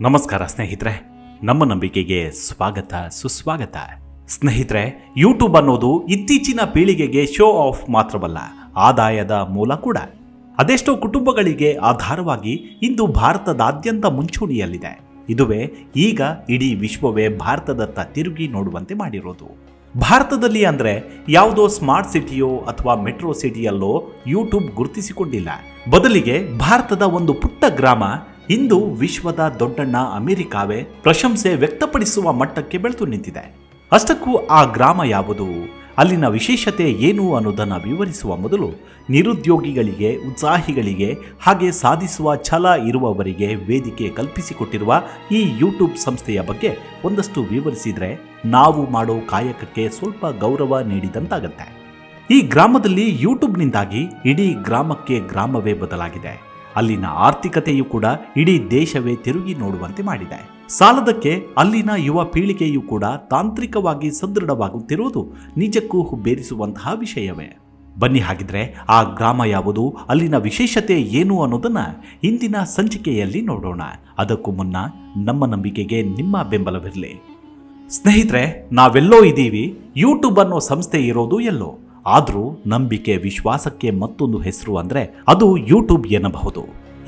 ನಮಸ್ಕಾರ ಸ್ನೇಹಿತರೆ, ನಮ್ಮ ನಂಬಿಕೆಗೆ ಸ್ವಾಗತ ಸುಸ್ವಾಗತ. ಸ್ನೇಹಿತರೆ, ಯೂಟ್ಯೂಬ್ ಅನ್ನೋದು ಇತ್ತೀಚಿನ ಪೀಳಿಗೆಗೆ ಶೋ ಆಫ್ ಮಾತ್ರವಲ್ಲ, ಆದಾಯದ ಮೂಲ ಕೂಡ. ಅದೆಷ್ಟೋ ಕುಟುಂಬಗಳಿಗೆ ಆಧಾರವಾಗಿ ಇಂದು ಭಾರತದಾದ್ಯಂತ ಮುಂಚೂಣಿಯಲ್ಲಿದೆ. ಇದುವೇ ಈಗ ಇಡೀ ವಿಶ್ವವೇ ಭಾರತದತ್ತ ತಿರುಗಿ ನೋಡುವಂತೆ ಮಾಡಿರೋದು. ಭಾರತದಲ್ಲಿ ಅಂದರೆ ಯಾವುದೋ ಸ್ಮಾರ್ಟ್ ಸಿಟಿಯೋ ಅಥವಾ ಮೆಟ್ರೋ ಸಿಟಿಯಲ್ಲೋ ಯೂಟ್ಯೂಬ್ ಗುರುತಿಸಿಕೊಂಡಿಲ್ಲ. ಬದಲಿಗೆ ಭಾರತದ ಒಂದು ಪುಟ್ಟ ಗ್ರಾಮ ಇಂದು ವಿಶ್ವದ ದೊಡ್ಡಣ್ಣ ಅಮೆರಿಕಾವೇ ಪ್ರಶಂಸೆ ವ್ಯಕ್ತಪಡಿಸುವ ಮಟ್ಟಕ್ಕೆ ಬೆಳೆದು ನಿಂತಿದೆ. ಅಷ್ಟಕ್ಕೂ ಆ ಗ್ರಾಮ ಯಾವುದು, ಅಲ್ಲಿನ ವಿಶೇಷತೆ ಏನು ಅನ್ನೋದನ್ನು ವಿವರಿಸುವ ಮೊದಲು ನಿರುದ್ಯೋಗಿಗಳಿಗೆ, ಉತ್ಸಾಹಿಗಳಿಗೆ, ಹಾಗೆ ಸಾಧಿಸುವ ಛಲ ಇರುವವರಿಗೆ ವೇದಿಕೆ ಕಲ್ಪಿಸಿಕೊಟ್ಟಿರುವ ಈ ಯೂಟ್ಯೂಬ್ ಸಂಸ್ಥೆಯ ಬಗ್ಗೆ ಒಂದಷ್ಟು ವಿವರಿಸಿದರೆ ನಾವು ಮಾಡೋ ಕಾಯಕಕ್ಕೆ ಸ್ವಲ್ಪ ಗೌರವ ನೀಡಿದಂತಾಗತ್ತೆ. ಈ ಗ್ರಾಮದಲ್ಲಿ ಯೂಟ್ಯೂಬ್ನಿಂದಾಗಿ ಇಡೀ ಗ್ರಾಮವೇ ಬದಲಾಗಿದೆ. ಅಲ್ಲಿನ ಆರ್ಥಿಕತೆಯೂ ಕೂಡ ಇಡೀ ದೇಶವೇ ತಿರುಗಿ ನೋಡುವಂತೆ ಮಾಡಿದೆ. ಸಾಲದಕ್ಕೆ ಅಲ್ಲಿನ ಯುವ ಪೀಳಿಗೆಯೂ ಕೂಡ ತಾಂತ್ರಿಕವಾಗಿ ಸದೃಢವಾಗುತ್ತಿರುವುದು ನಿಜಕ್ಕೂ ಹುಬ್ಬೇರಿಸುವಂತಹ ವಿಷಯವೇ. ಬನ್ನಿ ಹಾಗಿದ್ರೆ ಆ ಗ್ರಾಮ ಯಾವುದು, ಅಲ್ಲಿನ ವಿಶೇಷತೆ ಏನು ಅನ್ನೋದನ್ನ ಇಂದಿನ ಸಂಚಿಕೆಯಲ್ಲಿ ನೋಡೋಣ. ಅದಕ್ಕೂ ಮುನ್ನ ನಮ್ಮ ನಂಬಿಕೆಗೆ ನಿಮ್ಮ ಬೆಂಬಲವಿರಲಿ. ಸ್ನೇಹಿತರೆ, ನಾವೆಲ್ಲೋ ಇದ್ದೀವಿ, ಯೂಟ್ಯೂಬ್ ಅನ್ನೋ ಸಂಸ್ಥೆ ಇರೋದು ಎಲ್ಲೋ. ಆದರೂ ನಂಬಿಕೆ, ವಿಶ್ವಾಸಕ್ಕೆ ಮತ್ತೊಂದು ಹೆಸರು ಅಂದರೆ ಅದು ಯೂಟ್ಯೂಬ್ ಎನ್ನಬಹುದು.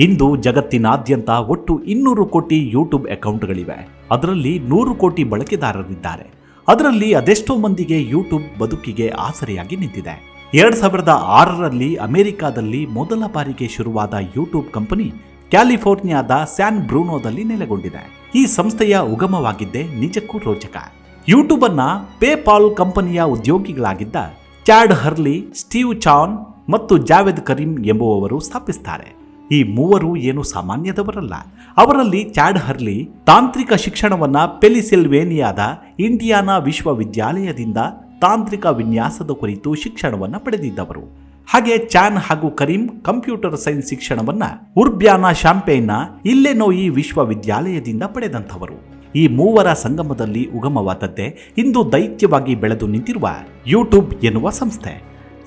ಇಂದು ಜಗತ್ತಿನಾದ್ಯಂತ ಒಟ್ಟು 200 ಕೋಟಿ ಯೂಟ್ಯೂಬ್ ಅಕೌಂಟ್ಗಳಿವೆ. ಅದರಲ್ಲಿ 100 ಕೋಟಿ ಬಳಕೆದಾರರಿದ್ದಾರೆ. ಅದರಲ್ಲಿ ಅದೆಷ್ಟೋ ಮಂದಿಗೆ ಯೂಟ್ಯೂಬ್ ಬದುಕಿಗೆ ಆಸರೆಯಾಗಿ ನಿಂತಿದೆ. 2006ರಲ್ಲಿ ಅಮೆರಿಕಾದಲ್ಲಿ ಮೊದಲ ಬಾರಿಗೆ ಶುರುವಾದ ಯೂಟ್ಯೂಬ್ ಕಂಪನಿ ಕ್ಯಾಲಿಫೋರ್ನಿಯಾದ ಸ್ಯಾನ್ ಬ್ರೂನೋದಲ್ಲಿ ನೆಲೆಗೊಂಡಿದೆ. ಈ ಸಂಸ್ಥೆಯ ಉಗಮವಾಗಿದ್ದೇ ನಿಜಕ್ಕೂ ರೋಚಕ. ಯೂಟ್ಯೂಬ್ ಅನ್ನ ಪೇಪಾಲ್ ಕಂಪನಿಯ ಉದ್ಯೋಗಿಗಳಾಗಿದ್ದ ಚಾಡ್ ಹರ್ಲಿ, ಸ್ಟೀವ್ ಚಾನ್ ಮತ್ತು ಜಾವೇದ್ ಕರೀಂ ಎಂಬುವವರು ಸ್ಥಾಪಿಸುತ್ತಾರೆ. ಈ ಮೂವರು ಏನು ಸಾಮಾನ್ಯದವರಲ್ಲ. ಅವರಲ್ಲಿ ಚಾಡ್ ಹರ್ಲಿ ತಾಂತ್ರಿಕ ಶಿಕ್ಷಣವನ್ನ ಪೆನ್ಸಿಲ್ವೇನಿಯಾದ ಇಂಡಿಯಾನಾ ವಿಶ್ವವಿದ್ಯಾಲಯದಿಂದ ತಾಂತ್ರಿಕ ವಿನ್ಯಾಸದ ಕುರಿತು ಶಿಕ್ಷಣವನ್ನ ಪಡೆದಿದ್ದವರು. ಹಾಗೆ ಚಾನ್ ಹಾಗೂ ಕರೀಂ ಕಂಪ್ಯೂಟರ್ ಸೈನ್ಸ್ ಶಿಕ್ಷಣವನ್ನ ಉರ್ಬ್ಯಾನಾ ಶಾಂಪೇನ್ನ ಇಲ್ಲೆನೋಯಿ ವಿಶ್ವವಿದ್ಯಾಲಯದಿಂದ ಪಡೆದಂಥವರು. ಈ ಮೂವರ ಸಂಗಮದಲ್ಲಿ ಉಗಮವಾದದ್ದೇ ಇಂದು ದೈತ್ಯವಾಗಿ ಬೆಳೆದು ನಿಂತಿರುವ ಯೂಟ್ಯೂಬ್ ಎನ್ನುವ ಸಂಸ್ಥೆ.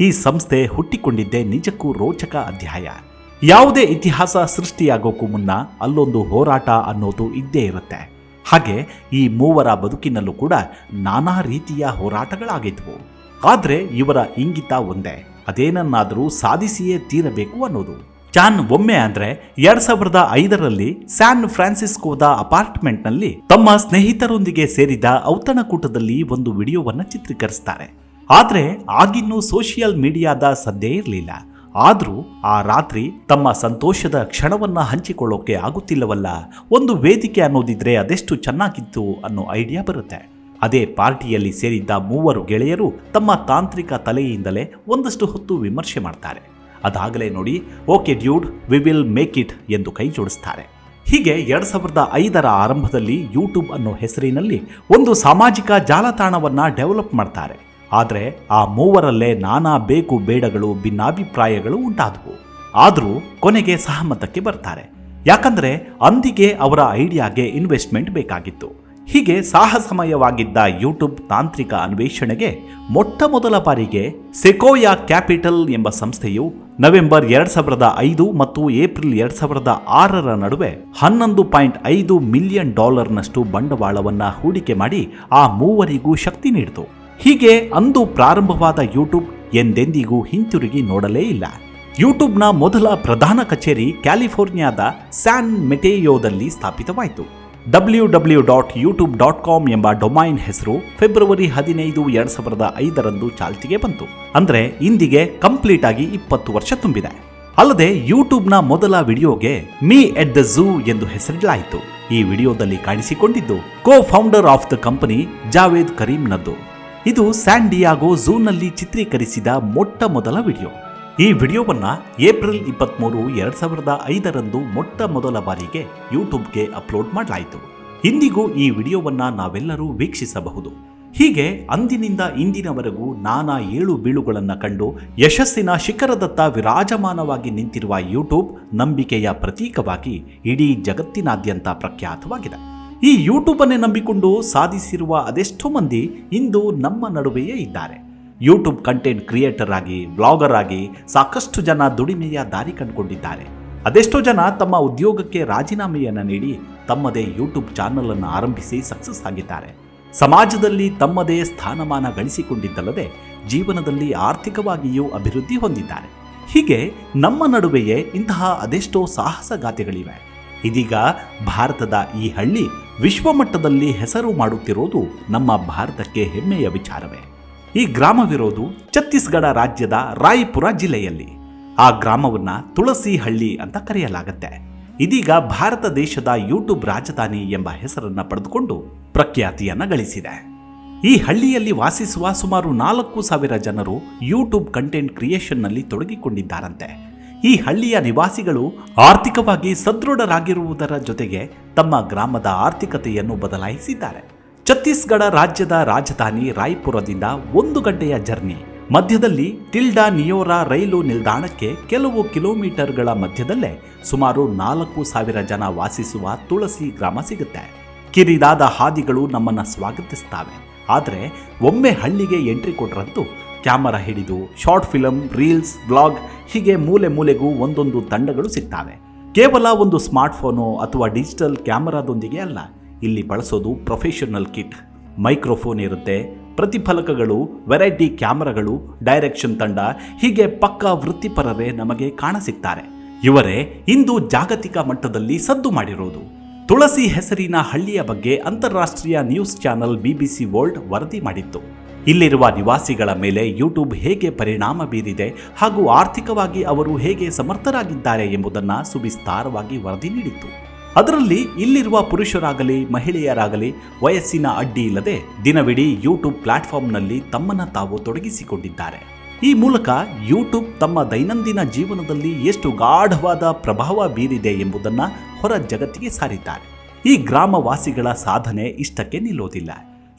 ಈ ಸಂಸ್ಥೆ ಹುಟ್ಟಿಕೊಂಡಿದ್ದೇ ನಿಜಕ್ಕೂ ರೋಚಕ ಅಧ್ಯಾಯ. ಯಾವುದೇ ಇತಿಹಾಸ ಸೃಷ್ಟಿಯಾಗೋಕ್ಕೂ ಮುನ್ನ ಅಲ್ಲೊಂದು ಹೋರಾಟ ಅನ್ನೋದು ಇದ್ದೇ ಇರುತ್ತೆ. ಹಾಗೆ ಈ ಮೂವರ ಬದುಕಿನಲ್ಲೂ ಕೂಡ ನಾನಾ ರೀತಿಯ ಹೋರಾಟಗಳಾಗಿದ್ವು. ಆದರೆ ಇವರ ಇಂಗಿತ ಒಂದೇ, ಅದೇನನ್ನಾದರೂ ಸಾಧಿಸಿಯೇ ತೀರಬೇಕು ಅನ್ನೋದು. ಚಾನ್ ಒಮ್ಮೆ ಅಂದ್ರೆ 2005ರಲ್ಲಿ ಸ್ಯಾನ್ ಫ್ರಾನ್ಸಿಸ್ಕೋದ ಅಪಾರ್ಟ್ಮೆಂಟ್ನಲ್ಲಿ ತಮ್ಮ ಸ್ನೇಹಿತರೊಂದಿಗೆ ಸೇರಿದ ಔತಣಕೂಟದಲ್ಲಿ ಒಂದು ವಿಡಿಯೋವನ್ನ ಚಿತ್ರೀಕರಿಸ್ತಾರೆ. ಆದ್ರೆ ಆಗಿನ್ನೂ ಸೋಷಿಯಲ್ ಮೀಡಿಯಾದ ಸದ್ದೇ ಇರಲಿಲ್ಲ. ಆದ್ರೂ ಆ ರಾತ್ರಿ ತಮ್ಮ ಸಂತೋಷದ ಕ್ಷಣವನ್ನ ಹಂಚಿಕೊಳ್ಳೋಕೆ ಆಗುತ್ತಿಲ್ಲವಲ್ಲ, ಒಂದು ವೇದಿಕೆ ಅನ್ನೋದಿದ್ರೆ ಅದೆಷ್ಟು ಚೆನ್ನಾಗಿತ್ತು ಅನ್ನೋ ಐಡಿಯಾ ಬರುತ್ತೆ. ಅದೇ ಪಾರ್ಟಿಯಲ್ಲಿ ಸೇರಿದ್ದ ಮೂವರು ಗೆಳೆಯರು ತಮ್ಮ ತಾಂತ್ರಿಕ ತಲೆಯಿಂದಲೇ ಒಂದಷ್ಟು ಹೊತ್ತು ವಿಮರ್ಶೆ ಮಾಡ್ತಾರೆ. ಅದಾಗಲೇ ನೋಡಿ, okay dude, we will make it ಎಂದು ಕೈ ಜೋಡಿಸ್ತಾರೆ. ಹೀಗೆ 2005ರ ಆರಂಭದಲ್ಲಿ ಯೂಟ್ಯೂಬ್ ಅನ್ನೋ ಹೆಸರಿನಲ್ಲಿ ಒಂದು ಸಾಮಾಜಿಕ ಜಾಲತಾಣವನ್ನ ಡೆವಲಪ್ ಮಾಡ್ತಾರೆ. ಆದರೆ ಆ ಮೂವರಲ್ಲೇ ನಾನಾ ಬೇಕು ಬೇಡಗಳು, ಭಿನ್ನಾಭಿಪ್ರಾಯಗಳು ಉಂಟಾದವು. ಆದರೂ ಕೊನೆಗೆ ಸಹಮತಕ್ಕೆ ಬರ್ತಾರೆ. ಯಾಕಂದ್ರೆ ಅಂದಿಗೆ ಅವರ ಐಡಿಯಾಗೆ ಇನ್ವೆಸ್ಟ್ಮೆಂಟ್ ಬೇಕಾಗಿತ್ತು. ಹೀಗೆ ಸಾಹಸಮಯವಾಗಿದ್ದ ಯೂಟ್ಯೂಬ್ ತಾಂತ್ರಿಕ ಅನ್ವೇಷಣೆಗೆ ಮೊಟ್ಟ ಮೊದಲ ಬಾರಿಗೆ ಸೆಕೋಯಾ ಕ್ಯಾಪಿಟಲ್ ಎಂಬ ಸಂಸ್ಥೆಯು ನವೆಂಬರ್ 2005 ಮತ್ತು ಏಪ್ರಿಲ್ 2006ರ ನಡುವೆ $11.5 ಮಿಲಿಯನ್ ನಷ್ಟು ಬಂಡವಾಳವನ್ನ ಹೂಡಿಕೆ ಮಾಡಿ ಆ ಮೂವರಿಗೂ ಶಕ್ತಿ ನೀಡಿತು. ಹೀಗೆ ಅಂದು ಪ್ರಾರಂಭವಾದ ಯೂಟ್ಯೂಬ್ ಎಂದೆಂದಿಗೂ ಹಿಂತಿರುಗಿ ನೋಡಲೇ ಇಲ್ಲ. ಯೂಟ್ಯೂಬ್ನ ಮೊದಲ ಪ್ರಧಾನ ಕಚೇರಿ ಕ್ಯಾಲಿಫೋರ್ನಿಯಾದ ಸ್ಯಾನ್ ಮೆಟೆಯೋದಲ್ಲಿ ಸ್ಥಾಪಿತವಾಯಿತು. www.youtube.com ಎಂಬ ಡೊಮೈನ್ ಹೆಸರು ಫೆಬ್ರವರಿ 15, 2005ರಂದು ಚಾಲ್ತಿಗೆ ಬಂತು. ಅಂದ್ರೆ ಇಂದಿಗೆ ಕಂಪ್ಲೀಟ್ ಆಗಿ 20 ವರ್ಷ ತುಂಬಿದೆ. ಅಲ್ಲದೆ ಯೂಟ್ಯೂಬ್ನ ಮೊದಲ ವಿಡಿಯೋಗೆ ಮೀ ಎಟ್ ದ ಝೂ ಎಂದು ಹೆಸರಿಡಲಾಯಿತು. ಈ ವಿಡಿಯೋದಲ್ಲಿ ಕಾಣಿಸಿಕೊಂಡಿದ್ದು cofounder of the company Jawed ಕರೀಂನದ್ದು. ಇದು ಸ್ಯಾನ್ ಡಿಯಾಗೋ ಝೂನಲ್ಲಿ ಚಿತ್ರೀಕರಿಸಿದ ಮೊಟ್ಟ ಮೊದಲ ವಿಡಿಯೋ. ಈ ವಿಡಿಯೋವನ್ನ ಏಪ್ರಿಲ್ 23, 2005ರಂದು ಮೊಟ್ಟ ಮೊದಲ ಬಾರಿಗೆ ಯೂಟ್ಯೂಬ್ಗೆ ಅಪ್ಲೋಡ್ ಮಾಡಲಾಯಿತು. ಇಂದಿಗೂ ಈ ವಿಡಿಯೋವನ್ನ ನಾವೆಲ್ಲರೂ ವೀಕ್ಷಿಸಬಹುದು. ಹೀಗೆ ಅಂದಿನಿಂದ ಇಂದಿನವರೆಗೂ ನಾನಾ ಏಳು ಬೀಳುಗಳನ್ನು ಕಂಡು ಯಶಸ್ಸಿನ ಶಿಖರದತ್ತ ವಿರಾಜಮಾನವಾಗಿ ನಿಂತಿರುವ ಯೂಟ್ಯೂಬ್ ನಂಬಿಕೆಯ ಪ್ರತೀಕವಾಗಿ ಇಡೀ ಜಗತ್ತಿನಾದ್ಯಂತ ಪ್ರಖ್ಯಾತವಾಗಿದೆ. ಈ ಯೂಟ್ಯೂಬ್ ಅನ್ನೇ ನಂಬಿಕೊಂಡು ಸಾಧಿಸಿರುವ ಅದೆಷ್ಟೋ ಮಂದಿ ಇಂದು ನಮ್ಮ ನಡುವೆಯೇ ಇದ್ದಾರೆ. ಯೂಟ್ಯೂಬ್ ಕಂಟೆಂಟ್ ಕ್ರಿಯೇಟರ್ ಆಗಿ, ಬ್ಲಾಗರ್ ಆಗಿ ಸಾಕಷ್ಟು ಜನ ದುಡಿಮೆಯ ದಾರಿ ಕಂಡುಕೊಂಡಿದ್ದಾರೆ. ಅದೆಷ್ಟೋ ಜನ ತಮ್ಮ ಉದ್ಯೋಗಕ್ಕೆ ರಾಜೀನಾಮೆಯನ್ನು ನೀಡಿ ತಮ್ಮದೇ ಯೂಟ್ಯೂಬ್ ಚಾನಲ್ ಅನ್ನು ಆರಂಭಿಸಿ ಸಕ್ಸಸ್ ಆಗಿದ್ದಾರೆ. ಸಮಾಜದಲ್ಲಿ ತಮ್ಮದೇ ಸ್ಥಾನಮಾನ ಗಳಿಸಿಕೊಂಡಿದ್ದಲ್ಲದೆ ಜೀವನದಲ್ಲಿ ಆರ್ಥಿಕವಾಗಿಯೂ ಅಭಿವೃದ್ಧಿ ಹೊಂದಿದ್ದಾರೆ. ಹೀಗೆ ನಮ್ಮ ನಡುವೆಯೇ ಇಂತಹ ಅದೆಷ್ಟೋ ಸಾಹಸಗಾಥೆಗಳಿವೆ. ಇದೀಗ ಭಾರತದ ಈ ಹಳ್ಳಿ ವಿಶ್ವಮಟ್ಟದಲ್ಲಿ ಹೆಸರು ಮಾಡುತ್ತಿರೋದು ನಮ್ಮ ಭಾರತಕ್ಕೆ ಹೆಮ್ಮೆಯ ವಿಚಾರವೇ. ಈ ಗ್ರಾಮವಿರೋದು ಛತ್ತೀಸ್ಗಢ ರಾಜ್ಯದ ರಾಯ್ಪುರ ಜಿಲ್ಲೆಯಲ್ಲಿ. ಆ ಗ್ರಾಮವನ್ನ ತುಳಸಿ ಹಳ್ಳಿ ಅಂತ ಕರೆಯಲಾಗುತ್ತೆ. ಇದೀಗ ಭಾರತ ದೇಶದ ಯೂಟ್ಯೂಬ್ ರಾಜಧಾನಿ ಎಂಬ ಹೆಸರನ್ನ ಪಡೆದುಕೊಂಡು ಪ್ರಖ್ಯಾತಿಯನ್ನ ಗಳಿಸಿದೆ. ಈ ಹಳ್ಳಿಯಲ್ಲಿ ವಾಸಿಸುವ ಸುಮಾರು 4,000 ಜನರು ಯೂಟ್ಯೂಬ್ ಕಂಟೆಂಟ್ ಕ್ರಿಯೇಷನ್ನಲ್ಲಿ ತೊಡಗಿಕೊಂಡಿದ್ದಾರಂತೆ. ಈ ಹಳ್ಳಿಯ ನಿವಾಸಿಗಳು ಆರ್ಥಿಕವಾಗಿ ಸದೃಢರಾಗಿರುವುದರ ಜೊತೆಗೆ ತಮ್ಮ ಗ್ರಾಮದ ಆರ್ಥಿಕತೆಯನ್ನು ಬದಲಾಯಿಸಿದ್ದಾರೆ. ಛತ್ತೀಸ್ಗಢ ರಾಜ್ಯದ ರಾಜಧಾನಿ ರಾಯ್ಪುರದಿಂದ 1 ಗಂಟೆಯ ಜರ್ನಿ. ಮಧ್ಯದಲ್ಲಿ ಟಿಲ್ಡಾ ನಿಯೋರಾ ರೈಲು ನಿಲ್ದಾಣಕ್ಕೆ ಕೆಲವು ಕಿಲೋಮೀಟರ್ಗಳ ಮಧ್ಯದಲ್ಲೇ ಸುಮಾರು 4,000 ಜನ ವಾಸಿಸುವ ತುಳಸಿ ಗ್ರಾಮ ಸಿಗುತ್ತೆ. ಕಿರಿದಾದ ಹಾದಿಗಳು ನಮ್ಮನ್ನು ಸ್ವಾಗತಿಸ್ತವೆ. ಆದರೆ ಒಮ್ಮೆ ಹಳ್ಳಿಗೆ ಎಂಟ್ರಿ ಕೊಟ್ರಂತೂ ಕ್ಯಾಮರಾ ಹಿಡಿದು ಶಾರ್ಟ್ ಫಿಲಮ್, ರೀಲ್ಸ್, ಬ್ಲಾಗ್ ಹೀಗೆ ಮೂಲೆ ಮೂಲೆಗೂ ಒಂದೊಂದು ತಂಡಗಳು ಸಿಗ್ತವೆ. ಕೇವಲ ಒಂದು ಸ್ಮಾರ್ಟ್ಫೋನು ಅಥವಾ ಡಿಜಿಟಲ್ ಕ್ಯಾಮರಾದೊಂದಿಗೆ ಅಲ್ಲ, ಇಲ್ಲಿ ಬಳಸೋದು ಪ್ರೊಫೆಷನಲ್ ಕಿಟ್. ಮೈಕ್ರೋಫೋನ್ ಇರುತ್ತೆ, ಪ್ರತಿಫಲಕಗಳು, ವೆರೈಟಿ ಕ್ಯಾಮರಾಗಳು, ಡೈರೆಕ್ಷನ್ ತಂಡ ಹೀಗೆ ಪಕ್ಕಾ ವೃತ್ತಿಪರರೇ ನಮಗೆ ಕಾಣಸಿಗ್ತಾರೆ. ಇವರೇ ಇಂದು ಜಾಗತಿಕ ಮಟ್ಟದಲ್ಲಿ ಸದ್ದು ಮಾಡಿರೋದು. ತುಳಸಿ ಹೆಸರಿನ ಹಳ್ಳಿಯ ಬಗ್ಗೆ ಅಂತಾರಾಷ್ಟ್ರೀಯ ನ್ಯೂಸ್ ಚಾನೆಲ್ BBC ವರ್ಲ್ಡ್ ವರದಿ ಮಾಡಿತ್ತು. ಇಲ್ಲಿರುವ ನಿವಾಸಿಗಳ ಮೇಲೆ ಯೂಟ್ಯೂಬ್ ಹೇಗೆ ಪರಿಣಾಮ ಬೀರಿದೆ ಹಾಗೂ ಆರ್ಥಿಕವಾಗಿ ಅವರು ಹೇಗೆ ಸಮರ್ಥರಾಗಿದ್ದಾರೆ ಎಂಬುದನ್ನು ಸುವಿಸ್ತಾರವಾಗಿ ವರದಿ ನೀಡಿತ್ತು. ಅದರಲ್ಲಿ ಇಲ್ಲಿರುವ ಪುರುಷರಾಗಲಿ ಮಹಿಳೆಯರಾಗಲಿ ವಯಸ್ಸಿನ ಅಡ್ಡಿ ಇಲ್ಲದೆ ದಿನವಿಡೀ ಯೂಟ್ಯೂಬ್ ಪ್ಲಾಟ್ಫಾರ್ಮ್ನಲ್ಲಿ ತಮ್ಮನ್ನು ತಾವು ತೊಡಗಿಸಿಕೊಂಡಿದ್ದಾರೆ. ಈ ಮೂಲಕ ಯೂಟ್ಯೂಬ್ ತಮ್ಮ ದೈನಂದಿನ ಜೀವನದಲ್ಲಿ ಎಷ್ಟು ಗಾಢವಾದ ಪ್ರಭಾವ ಬೀರಿದೆ ಎಂಬುದನ್ನು ಹೊರ ಜಗತ್ತಿಗೆ ಸಾರಿದ್ದಾರೆ. ಈ ಗ್ರಾಮವಾಸಿಗಳ ಸಾಧನೆ ಇಷ್ಟಕ್ಕೆ ನಿಲ್ಲೋದಿಲ್ಲ.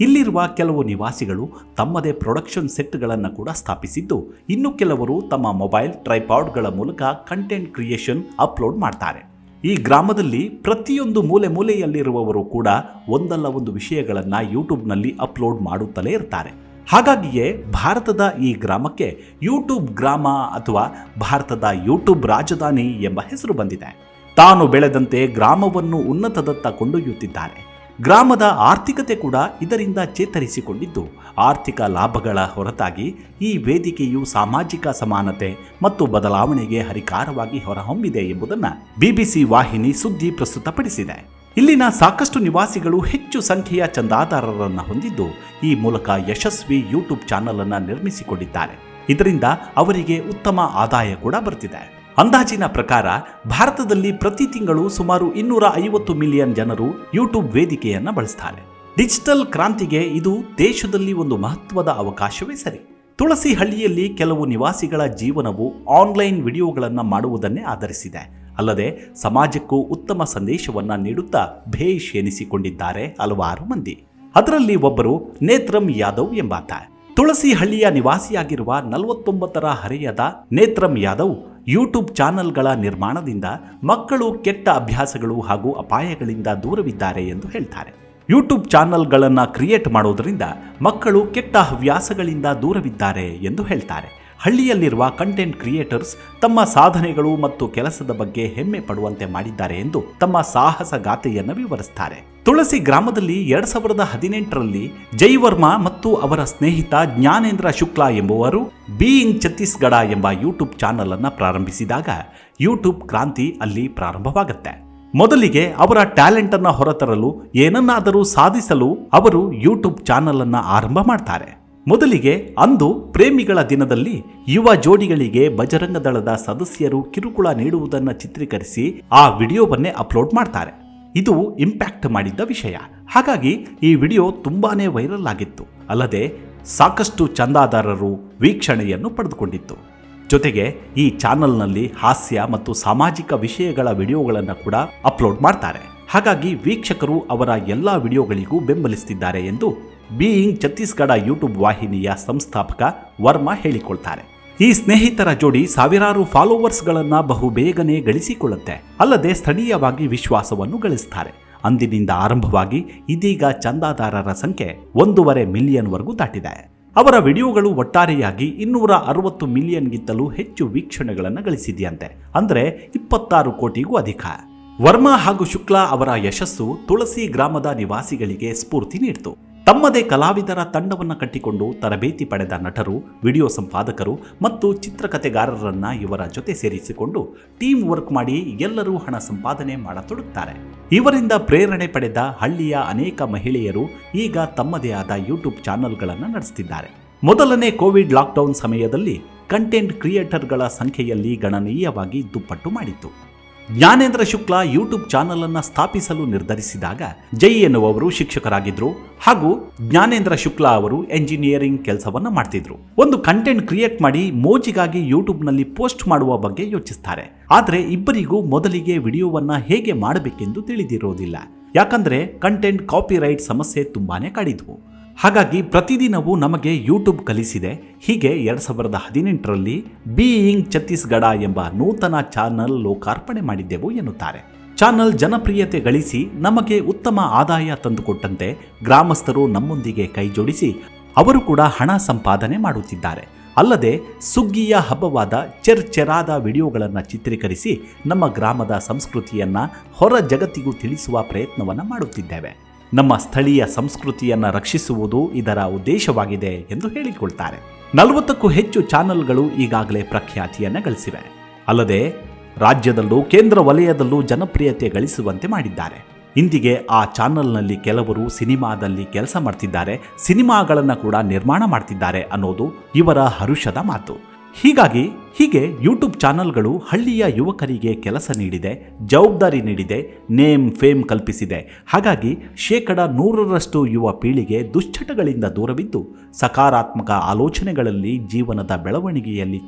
ಇಲ್ಲಿರುವ ಕೆಲವು ನಿವಾಸಿಗಳು ತಮ್ಮದೇ ಪ್ರೊಡಕ್ಷನ್ ಸೆಟ್ಗಳನ್ನು ಕೂಡ ಸ್ಥಾಪಿಸಿದ್ದು, ಇನ್ನು ಕೆಲವರು ತಮ್ಮ ಮೊಬೈಲ್ ಟ್ರೈಪಾಡ್ಗಳ ಮೂಲಕ ಕಂಟೆಂಟ್ ಕ್ರಿಯೇಷನ್ ಅಪ್ಲೋಡ್ ಮಾಡ್ತಾರೆ. ಈ ಗ್ರಾಮದಲ್ಲಿ ಪ್ರತಿಯೊಂದು ಮೂಲೆ ಮೂಲೆಯಲ್ಲಿರುವವರು ಕೂಡ ಒಂದಲ್ಲ ಒಂದು ವಿಷಯಗಳನ್ನು ಯೂಟ್ಯೂಬ್ನಲ್ಲಿ ಅಪ್ಲೋಡ್ ಮಾಡುತ್ತಲೇ ಇರ್ತಾರೆ. ಹಾಗಾಗಿಯೇ ಭಾರತದ ಈ ಗ್ರಾಮಕ್ಕೆ ಯೂಟ್ಯೂಬ್ ಗ್ರಾಮ ಅಥವಾ ಭಾರತದ ಯೂಟ್ಯೂಬ್ ರಾಜಧಾನಿ ಎಂಬ ಹೆಸರು ಬಂದಿದೆ. ತಾನು ಬೆಳೆದಂತೆ ಗ್ರಾಮವನ್ನು ಉನ್ನತದತ್ತ ಕೊಂಡೊಯ್ಯುತ್ತಿದ್ದಾರೆ. ಗ್ರಾಮದ ಆರ್ಥಿಕತೆ ಕೂಡ ಇದರಿಂದ ಚೇತರಿಸಿಕೊಂಡಿದ್ದು, ಆರ್ಥಿಕ ಲಾಭಗಳ ಹೊರತಾಗಿ ಈ ವೇದಿಕೆಯು ಸಾಮಾಜಿಕ ಸಮಾನತೆ ಮತ್ತು ಬದಲಾವಣೆಗೆ ಹರಿಕಾರವಾಗಿ ಹೊರಹೊಮ್ಮಿದೆ ಎಂಬುದನ್ನು BBC ವಾಹಿನಿ ಸುದ್ದಿ ಪ್ರಸ್ತುತಪಡಿಸಿದೆ. ಇಲ್ಲಿನ ಸಾಕಷ್ಟು ನಿವಾಸಿಗಳು ಹೆಚ್ಚು ಸಂಖ್ಯೆಯ ಚಂದಾದಾರರನ್ನು ಹೊಂದಿದ್ದು, ಈ ಮೂಲಕ ಯಶಸ್ವಿ ಯೂಟ್ಯೂಬ್ ಚಾನಲ್ ಅನ್ನು ನಿರ್ಮಿಸಿಕೊಂಡಿದ್ದಾರೆ. ಇದರಿಂದ ಅವರಿಗೆ ಉತ್ತಮ ಆದಾಯ ಕೂಡ ಬರ್ತಿದೆ. ಅಂದಾಜಿನ ಪ್ರಕಾರ ಭಾರತದಲ್ಲಿ ಪ್ರತಿ ತಿಂಗಳು ಸುಮಾರು 250 ಮಿಲಿಯನ್ ಜನರು ಯೂಟ್ಯೂಬ್ ವೇದಿಕೆಯನ್ನು ಬಳಸ್ತಾರೆ. ಡಿಜಿಟಲ್ ಕ್ರಾಂತಿಗೆ ಇದು ದೇಶದಲ್ಲಿ ಒಂದು ಮಹತ್ವದ ಅವಕಾಶವೇ ಸರಿ. ತುಳಸಿ ಹಳ್ಳಿಯಲ್ಲಿ ಕೆಲವು ನಿವಾಸಿಗಳ ಜೀವನವು ಆನ್ಲೈನ್ ವಿಡಿಯೋಗಳನ್ನು ಮಾಡುವುದನ್ನೇ ಆಧರಿಸಿದೆ. ಅಲ್ಲದೆ ಸಮಾಜಕ್ಕೂ ಉತ್ತಮ ಸಂದೇಶವನ್ನು ನೀಡುತ್ತಾ ಭೇಷ್ ಎನಿಸಿಕೊಂಡಿದ್ದಾರೆ ಹಲವಾರು ಮಂದಿ. ಅದರಲ್ಲಿ ಒಬ್ಬರು ನೇತ್ರಂ ಯಾದವ್ ಎಂಬಾತ. ತುಳಸಿ ಹಳ್ಳಿಯ ನಿವಾಸಿಯಾಗಿರುವ 49ರ ಹರೆಯದ ನೇತ್ರಂ ಯಾದವ್ ಯೂಟ್ಯೂಬ್ ಚಾನೆಲ್ಗಳ ನಿರ್ಮಾಣದಿಂದ ಮಕ್ಕಳು ಕೆಟ್ಟ ಅಭ್ಯಾಸಗಳು ಹಾಗೂ ಅಪಾಯಗಳಿಂದ ದೂರವಿದ್ದಾರೆ ಎಂದು ಹೇಳ್ತಾರೆ. ಯೂಟ್ಯೂಬ್ ಚಾನೆಲ್ಗಳನ್ನು ಕ್ರಿಯೇಟ್ ಮಾಡೋದರಿಂದ ಮಕ್ಕಳು ಕೆಟ್ಟ ಹವ್ಯಾಸಗಳಿಂದ ದೂರವಿದ್ದಾರೆ ಎಂದು ಹೇಳ್ತಾರೆ. ಹಳ್ಳಿಯಲ್ಲಿರುವ ಕಂಟೆಂಟ್ ಕ್ರಿಯೇಟರ್ಸ್ ತಮ್ಮ ಸಾಧನೆಗಳು ಮತ್ತು ಕೆಲಸದ ಬಗ್ಗೆ ಹೆಮ್ಮೆ ಪಡುವಂತೆ ಮಾಡಿದ್ದಾರೆ ಎಂದು ತಮ್ಮ ಸಾಹಸ ಗಾಥೆಯನ್ನು ವಿವರಿಸುತ್ತಾರೆ. ತುಳಸಿ ಗ್ರಾಮದಲ್ಲಿ 2018ರಲ್ಲಿ ಜೈವರ್ಮಾ ಮತ್ತು ಅವರ ಸ್ನೇಹಿತ ಜ್ಞಾನೇಂದ್ರ ಶುಕ್ಲಾ ಎಂಬುವರು ಬೀಯಿಂಗ್ ಛತ್ತೀಸ್ಗಢ ಎಂಬ ಯೂಟ್ಯೂಬ್ ಚಾನಲ್ ಅನ್ನು ಪ್ರಾರಂಭಿಸಿದಾಗ ಯೂಟ್ಯೂಬ್ ಕ್ರಾಂತಿ ಅಲ್ಲಿ ಪ್ರಾರಂಭವಾಗುತ್ತೆ. ಮೊದಲಿಗೆ ಅವರ ಟ್ಯಾಲೆಂಟ್ ಅನ್ನು ಹೊರತರಲು, ಏನನ್ನಾದರೂ ಸಾಧಿಸಲು ಅವರು ಯೂಟ್ಯೂಬ್ ಚಾನಲ್ ಅನ್ನು ಆರಂಭ ಮಾಡ್ತಾರೆ. ಮೊದಲಿಗೆ ಅಂದು ಪ್ರೇಮಿಗಳ ದಿನದಲ್ಲಿ ಯುವ ಜೋಡಿಗಳಿಗೆ ಬಜರಂಗ ದಳದ ಸದಸ್ಯರು ಕಿರುಕುಳ ನೀಡುವುದನ್ನು ಚಿತ್ರೀಕರಿಸಿ ಆ ವಿಡಿಯೋವನ್ನೇ ಅಪ್ಲೋಡ್ ಮಾಡ್ತಾರೆ. ಇದು ಇಂಪ್ಯಾಕ್ಟ್ ಮಾಡಿದ್ದ ವಿಷಯ. ಹಾಗಾಗಿ ಈ ವಿಡಿಯೋ ತುಂಬಾನೇ ವೈರಲ್ ಆಗಿತ್ತು. ಅಲ್ಲದೆ ಸಾಕಷ್ಟು ಚಂದಾದಾರರು ವೀಕ್ಷಣೆಯನ್ನು ಪಡೆದುಕೊಂಡಿತ್ತು. ಜೊತೆಗೆ ಈ ಚಾನಲ್ನಲ್ಲಿ ಹಾಸ್ಯ ಮತ್ತು ಸಾಮಾಜಿಕ ವಿಷಯಗಳ ವಿಡಿಯೋಗಳನ್ನು ಕೂಡ ಅಪ್ಲೋಡ್ ಮಾಡ್ತಾರೆ. ಹಾಗಾಗಿ ವೀಕ್ಷಕರು ಅವರ ಎಲ್ಲ ವಿಡಿಯೋಗಳಿಗೂ ಬೆಂಬಲಿಸುತ್ತಿದ್ದಾರೆ ಎಂದು ಬೀಯಿಂಗ್ ಛತ್ತೀಸ್ಗಢ ಯೂಟ್ಯೂಬ್ ವಾಹಿನಿಯ ಸಂಸ್ಥಾಪಕ ವರ್ಮಾ ಹೇಳಿಕೊಳ್ತಾರೆ. ಈ ಸ್ನೇಹಿತರ ಜೋಡಿ ಸಾವಿರಾರು ಫಾಲೋವರ್ಸ್ಗಳನ್ನು ಬಹುಬೇಗನೆ ಗಳಿಸಿಕೊಳ್ಳುತ್ತೆ. ಅಲ್ಲದೆ ಸ್ಥಳೀಯವಾಗಿ ವಿಶ್ವಾಸವನ್ನು ಗಳಿಸ್ತಾರೆ. ಅಂದಿನಿಂದ ಆರಂಭವಾಗಿ ಇದೀಗ ಚಂದಾದಾರರ ಸಂಖ್ಯೆ 1.5 ಮಿಲಿಯನ್ವರೆಗೂ ದಾಟಿದೆ. ಅವರ ವಿಡಿಯೋಗಳು ಒಟ್ಟಾರೆಯಾಗಿ 260 ಮಿಲಿಯನ್ಗಿಂತಲೂ ಹೆಚ್ಚು ವೀಕ್ಷಣೆಗಳನ್ನು ಗಳಿಸಿದೆಯಂತೆ. ಅಂದರೆ 26 ಕೋಟಿಗೂ ಅಧಿಕ. ವರ್ಮಾ ಹಾಗೂ ಶುಕ್ಲಾ ಅವರ ಯಶಸ್ಸು ತುಳಸಿ ಗ್ರಾಮದ ನಿವಾಸಿಗಳಿಗೆ ಸ್ಫೂರ್ತಿ ನೀಡಿತು. ತಮ್ಮದೇ ಕಲಾವಿದರ ತಂಡವನ್ನು ಕಟ್ಟಿಕೊಂಡು ತರಬೇತಿ ಪಡೆದ ನಟರು, ವಿಡಿಯೋ ಸಂಪಾದಕರು ಮತ್ತು ಚಿತ್ರಕಥೆಗಾರರನ್ನ ಇವರ ಜೊತೆ ಸೇರಿಸಿಕೊಂಡು ಟೀಮ್ ವರ್ಕ್ ಮಾಡಿ ಎಲ್ಲರೂ ಹಣ ಸಂಪಾದನೆ ಮಾಡತೊಡಗುತ್ತಾರೆ. ಇವರಿಂದ ಪ್ರೇರಣೆ ಪಡೆದ ಹಳ್ಳಿಯ ಅನೇಕ ಮಹಿಳೆಯರು ಈಗ ತಮ್ಮದೇ ಆದ ಯೂಟ್ಯೂಬ್ ಚಾನೆಲ್ಗಳನ್ನು ನಡೆಸುತ್ತಿದ್ದಾರೆ. ಮೊದಲನೇ ಕೋವಿಡ್ ಲಾಕ್ಡೌನ್ ಸಮಯದಲ್ಲಿ ಕಂಟೆಂಟ್ ಕ್ರಿಯೇಟರ್ಗಳ ಸಂಖ್ಯೆಯಲ್ಲಿ ಗಣನೀಯವಾಗಿ ದುಪ್ಪಟ್ಟು ಮಾಡಿತ್ತು. ಜ್ಞಾನೇಂದ್ರ ಶುಕ್ಲಾ ಯೂಟ್ಯೂಬ್ ಚಾನಲ್ ಅನ್ನು ಸ್ಥಾಪಿಸಲು ನಿರ್ಧರಿಸಿದಾಗ ಜೈ ಎನ್ನುವವರು ಶಿಕ್ಷಕರಾಗಿದ್ರು ಹಾಗೂ ಜ್ಞಾನೇಂದ್ರ ಶುಕ್ಲಾ ಅವರು ಎಂಜಿನಿಯರಿಂಗ್ ಕೆಲಸವನ್ನ ಮಾಡ್ತಿದ್ರು. ಒಂದು ಕಂಟೆಂಟ್ ಕ್ರಿಯೇಟ್ ಮಾಡಿ ಮೋಜಿಗಾಗಿ ಯೂಟ್ಯೂಬ್ ನಲ್ಲಿ ಪೋಸ್ಟ್ ಮಾಡುವ ಬಗ್ಗೆ ಯೋಚಿಸ್ತಾರೆ. ಆದ್ರೆ ಇಬ್ಬರಿಗೂ ಮೊದಲಿಗೆ ವಿಡಿಯೋವನ್ನ ಹೇಗೆ ಮಾಡಬೇಕೆಂದು ತಿಳಿದಿರೋದಿಲ್ಲ. ಯಾಕಂದ್ರೆ ಕಂಟೆಂಟ್ ಕಾಪಿರೈಟ್ ಸಮಸ್ಯೆ ತುಂಬಾನೇ ಕಾಡಿದ್ವು. ಹಾಗಾಗಿ ಪ್ರತಿದಿನವೂ ನಮಗೆ ಯೂಟ್ಯೂಬ್ ಕಲಿಸಿದೆ. ಹೀಗೆ 2018ರಲ್ಲಿ ಬೀಯಿಂಗ್ ಛತ್ತೀಸ್ಗಢ ಎಂಬ ನೂತನ ಚಾನಲ್ ಲೋಕಾರ್ಪಣೆ ಮಾಡಿದ್ದೆವು ಎನ್ನುತ್ತಾರೆ. ಚಾನಲ್ ಜನಪ್ರಿಯತೆ ಗಳಿಸಿ ನಮಗೆ ಉತ್ತಮ ಆದಾಯ ತಂದುಕೊಟ್ಟಂತೆ ಗ್ರಾಮಸ್ಥರು ನಮ್ಮೊಂದಿಗೆ ಕೈ ಜೋಡಿಸಿ ಅವರು ಕೂಡ ಹಣ ಸಂಪಾದನೆ ಮಾಡುತ್ತಿದ್ದಾರೆ. ಅಲ್ಲದೆ ಸುಗ್ಗಿಯ ಹಬ್ಬವಾದ ಚೆರಾದ ವಿಡಿಯೋಗಳನ್ನು ಚಿತ್ರೀಕರಿಸಿ ನಮ್ಮ ಗ್ರಾಮದ ಸಂಸ್ಕೃತಿಯನ್ನ ಹೊರ ಜಗತ್ತಿಗೂ ತಿಳಿಸುವ ಪ್ರಯತ್ನವನ್ನು ಮಾಡುತ್ತಿದ್ದೇವೆ. ನಮ್ಮ ಸ್ಥಳೀಯ ಸಂಸ್ಕೃತಿಯನ್ನು ರಕ್ಷಿಸುವುದು ಇದರ ಉದ್ದೇಶವಾಗಿದೆ ಎಂದು ಹೇಳಿಕೊಳ್ತಾರೆ. 40ಕ್ಕೂ ಹೆಚ್ಚು ಚಾನೆಲ್ಗಳು ಈಗಾಗಲೇ ಪ್ರಖ್ಯಾತಿಯನ್ನು ಗಳಿಸಿವೆ. ಅಲ್ಲದೆ ರಾಜ್ಯದಲ್ಲೂ ಕೇಂದ್ರ ವಲಯದಲ್ಲೂ ಜನಪ್ರಿಯತೆ ಗಳಿಸುವಂತೆ ಮಾಡಿದ್ದಾರೆ. ಇಂದಿಗೆ ಆ ಚಾನೆಲ್ನಲ್ಲಿ ಕೆಲವರು ಸಿನಿಮಾದಲ್ಲಿ ಕೆಲಸ ಮಾಡ್ತಿದ್ದಾರೆ, ಸಿನಿಮಾಗಳನ್ನು ಕೂಡ ನಿರ್ಮಾಣ ಮಾಡ್ತಿದ್ದಾರೆ ಅನ್ನೋದು ಇವರ ಹರುಷದ ಮಾತು. ಹೀಗೆ ಯೂಟ್ಯೂಬ್ ಚಾನೆಲ್ಗಳು ಹಳ್ಳಿಯ ಯುವಕರಿಗೆ ಕೆಲಸ ನೀಡಿದೆ, ಜವಾಬ್ದಾರಿ ನೀಡಿದೆ, ನೇಮ್ ಫೇಮ್ ಕಲ್ಪಿಸಿದೆ. ಹಾಗಾಗಿ 100% ಯುವ ಪೀಳಿಗೆ ದುಶ್ಚಟಗಳಿಂದ ದೂರವಿದ್ದು ಸಕಾರಾತ್ಮಕ ಆಲೋಚನೆಗಳಲ್ಲಿ ಜೀವನದ ಬೆಳವಣಿಗೆಯಲ್ಲಿ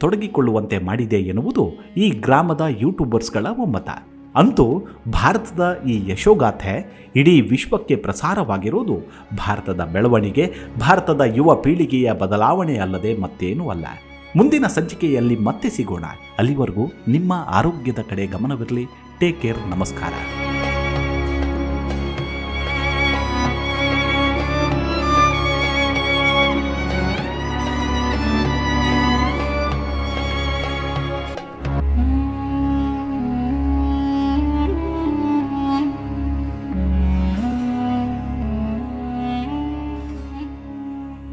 ತೊಡಗಿಕೊಳ್ಳುವಂತೆ ಮಾಡಿದೆ ಎನ್ನುವುದು ಈ ಗ್ರಾಮದ ಯೂಟ್ಯೂಬರ್ಸ್ಗಳ ಒಮ್ಮತ. ಅಂತೂ ಭಾರತದ ಈ ಯಶೋಗಾಥೆ ಇಡೀ ವಿಶ್ವಕ್ಕೆ ಪ್ರಸಾರವಾಗಿರುವುದು ಭಾರತದ ಬೆಳವಣಿಗೆ, ಭಾರತದ ಯುವ ಪೀಳಿಗೆಯ ಬದಲಾವಣೆ ಅಲ್ಲದೆ ಮತ್ತೇನೂ ಅಲ್ಲ. ಮುಂದಿನ ಸಂಚಿಕೆಯಲ್ಲಿ ಮತ್ತೆ ಸಿಗೋಣ. ಅಲ್ಲಿವರೆಗೂ ನಿಮ್ಮ ಆರೋಗ್ಯದ ಕಡೆ ಗಮನವಿರಲಿ. Take care. ನಮಸ್ಕಾರ.